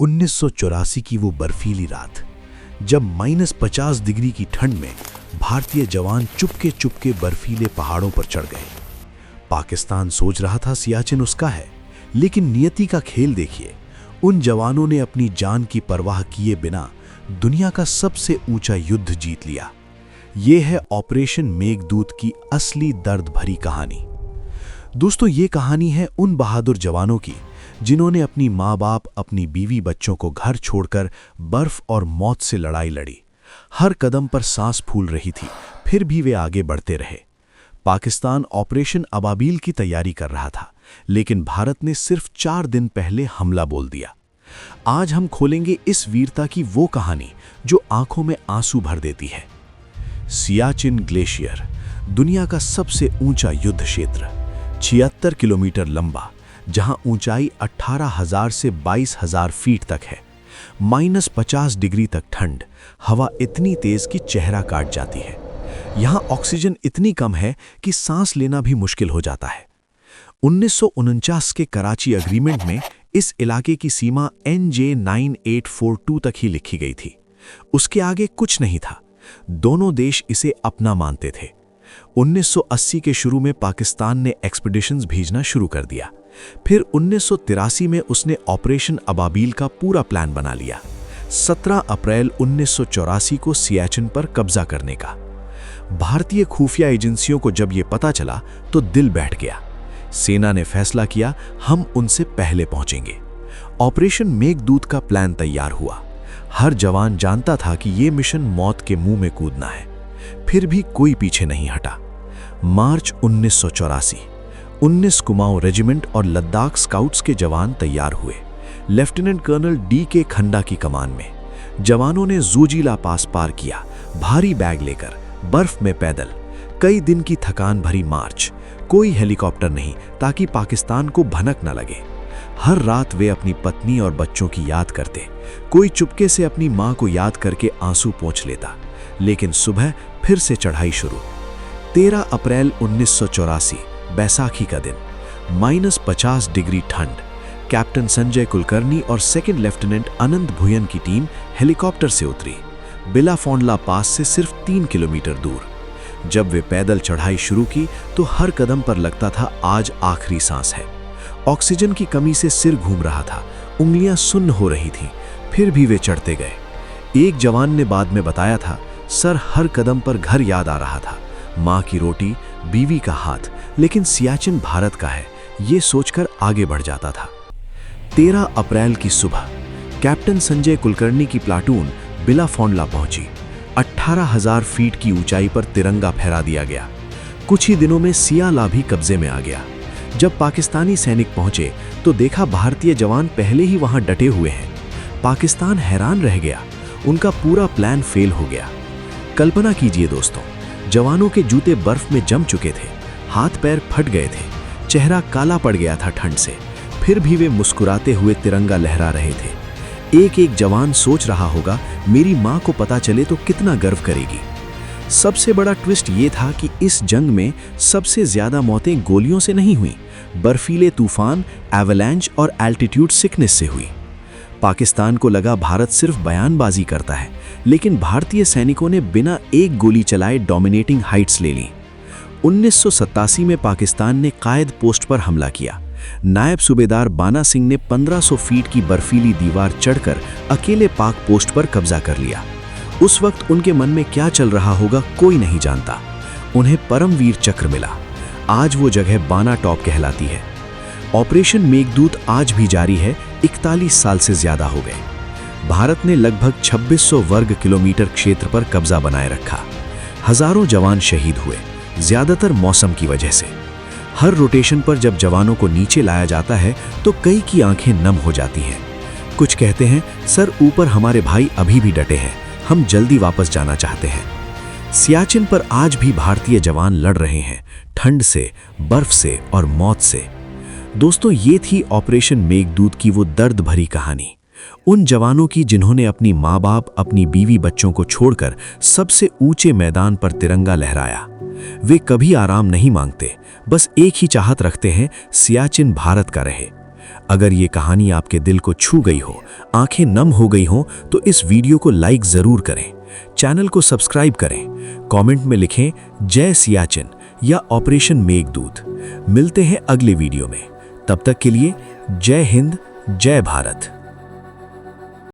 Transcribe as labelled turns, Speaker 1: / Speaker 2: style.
Speaker 1: 1984 की वो बर्फीली रात, जब -50 डिग्री की ठंड में भारतीय जवान चुपके चुपके बर्फीले पहाड़ों पर चढ़ गए। पाकिस्तान सोच रहा था सियाचिन उसका है, लेकिन नियति का खेल देखिए। उन जवानों ने अपनी जान की परवाह किए बिना दुनिया का सबसे ऊंचा युद्ध जीत लिया। ये है ऑपरेशन मेघदूत की असली दर्द भरी कहानी। दोस्तों, ये कहानी है उन बहादुर जवानों की जिन्होंने अपनी माँ बाप, अपनी बीवी बच्चों को घर छोड़कर बर्फ और मौत से लड़ाई लड़ी। हर कदम पर सांस फूल रही थी, फिर भी वे आगे बढ़ते रहे। पाकिस्तान ऑपरेशन अबाबील की तैयारी कर रहा था, लेकिन भारत ने सिर्फ 4 दिन पहले हमला बोल दिया। आज हम खोलेंगे इस वीरता की वो कहानी जो आंखों में आंसू भर देती है। सियाचिन ग्लेशियर, दुनिया का सबसे ऊंचा युद्ध क्षेत्र, 76 किलोमीटर लंबा, जहां ऊंचाई 18,000 से 22,000 फीट तक है। -50 डिग्री तक ठंड, हवा इतनी तेज कि चेहरा काट जाती है। यहां ऑक्सीजन इतनी कम है कि सांस लेना भी मुश्किल हो जाता है। 1949 के कराची एग्रीमेंट में इस इलाके की सीमा NJ 9842 तक ही लिखी गई थी। उसके आगे कुछ नहीं था। दोनों देश इसे अपना मानते थे। 1980 के शुरू में पाकिस्तान ने एक्सपीडिशंस भेजना शुरू कर दिया। फिर 1983 में उसने ऑपरेशन अबाबील का पूरा प्लान बना लिया, 17 अप्रैल 1984 को सियाचिन पर कब्जा करने का। भारतीय खुफिया एजेंसियों को जब यह पता चला तो दिल बैठ गया। सेना ने फैसला किया, हम उनसे पहले पहुंचेंगे। ऑपरेशन मेघदूत का प्लान तैयार हुआ। हर जवान जानता था कि यह मिशन मौत के मुंह में कूदना है, फिर भी कोई पीछे नहीं हटा। मार्च 1984, 19 कुमाऊं रेजिमेंट और लद्दाख स्काउट्स के जवान तैयार हुए। लेफ्टिनेंट कर्नल DK खंडा की कमान में जवानों ने ज़ूजीला पास पार किया, भारी बैग लेकर, बर्फ में पैदल। कई दिन की थकान भरी मार्च, कोई हेलीकॉप्टर नहीं ताकि पाकिस्तान को भनक न लगे। हर रात वे अपनी पत्नी और बच्चों की याद करते। कोई चुपके से अपनी मां को याद करके आंसू पोंछ लेता। लेकिन सुबह फिर से चढ़ाई शुरू। 13 अप्रैल 1984, बैसाखी का दिन, -50 डिग्री ठंड। कैप्टन संजय कुलकर्णी और सेकंड लेफ्टिनेंट अनंत भुयन की टीम हेलीकॉप्टर से उतरी, बिलाफोंडला पास से सिर्फ 3 किलोमीटर दूर। जब वे पैदल चढ़ाई शुरू की तो हर कदम पर लगता था आज आखिरी सांस है। ऑक्सीजन की कमी से सिर घूम रहा था, उंगलियां सुन्न हो रही थीं, फिर भी वे चढ़ते गए। एक जवान ने बाद में बताया था, सर, हर कदम पर घर याद आ रहा था, माँ की रोटी, बीवी का हाथ, लेकिन सियाचिन भारत का है, ये सोचकर आगे बढ़ जाता था। 13 अप्रैल की सुबह कैप्टन संजय कुलकर्णी की प्लाटून बिलाफोंडला पहुंची। 18,000 फीट की ऊंचाई पर तिरंगा फहरा दिया गया। कुछ ही दिनों में सियाला भी कब्जे में आ गया। जब पाकिस्तानी सैनिक पहुंचे तो देखा भारतीय जवान पहले ही वहां डटे हुए हैं। पाकिस्तान हैरान रह गया, उनका पूरा प्लान फेल हो गया। कल्पना कीजिए दोस्तों, जवानों के जूते बर्फ में जम चुके थे, हाथ पैर फट गए थे, चेहरा काला पड़ गया था ठंड से, फिर भी वे मुस्कुराते हुए तिरंगा लहरा रहे थे। एक एक जवान सोच रहा होगा, मेरी मां को पता चले तो कितना गर्व करेगी। सबसे बड़ा ट्विस्ट ये था कि इस जंग में सबसे ज्यादा मौतें गोलियों से नहीं हुई, बर्फीले तूफान, एवलांच और एल्टीट्यूड सिकनेस से हुई। पाकिस्तान को लगा भारत सिर्फ बयानबाजी करता है, लेकिन भारतीय सैनिकों ने बिना एक गोली चलाए डोमिनेटिंग हाइट्स ले लीं। 1987 में पाकिस्तान ने कायद पोस्ट पर हमला किया। नायब सूबेदार बाना सिंह ने 1500 फीट की बर्फीली दीवार चढ़कर अकेले पाक पोस्ट पर कब्जा कर लिया। उस वक्त उनके मन में क्या चल रहा होगा कोई नहीं जानता। उन्हें परमवीर चक्र मिला। आज वो जगह बाना टॉप कहलाती है। ऑपरेशन मेघदूत आज भी जारी है, 41 साल से ज्यादा हो गए। भारत ने लगभग 2600 वर्ग किलोमीटर क्षेत्र पर कब्जा बनाए रखा। हजारों जवान शहीद हुए, ज्यादातर मौसम की वजह से। हर रोटेशन पर जब जवानों को नीचे लाया जाता है तो कई की आंखें नम हो जाती हैं। कुछ कहते हैं, सर, ऊपर हमारे भाई अभी भी डटे हैं, हम जल्दी वापस जाना चाहते हैं। सियाचिन पर आज भी भारतीय जवान लड़ रहे हैं, ठंड से, बर्फ से और मौत से। दोस्तों, ये थी ऑपरेशन मेघदूत की वो दर्द भरी कहानी, उन जवानों की जिन्होंने अपनी माँ बाप, अपनी बीवी बच्चों को छोड़कर सबसे ऊंचे मैदान पर तिरंगा लहराया। वे कभी आराम नहीं मांगते, बस एक ही चाहत रखते हैं, सियाचिन भारत का रहे। अगर ये कहानी आपके दिल को छू गई हो, आंखें नम हो गई हो, तो इस वीडियो को लाइक जरूर करें, चैनल को सब्सक्राइब करें, कमेंट में लिखें जय सियाचिन या ऑपरेशन मेघदूत। मिलते हैं अगले वीडियो में, तब तक के लिए जय हिंद, जय भारत।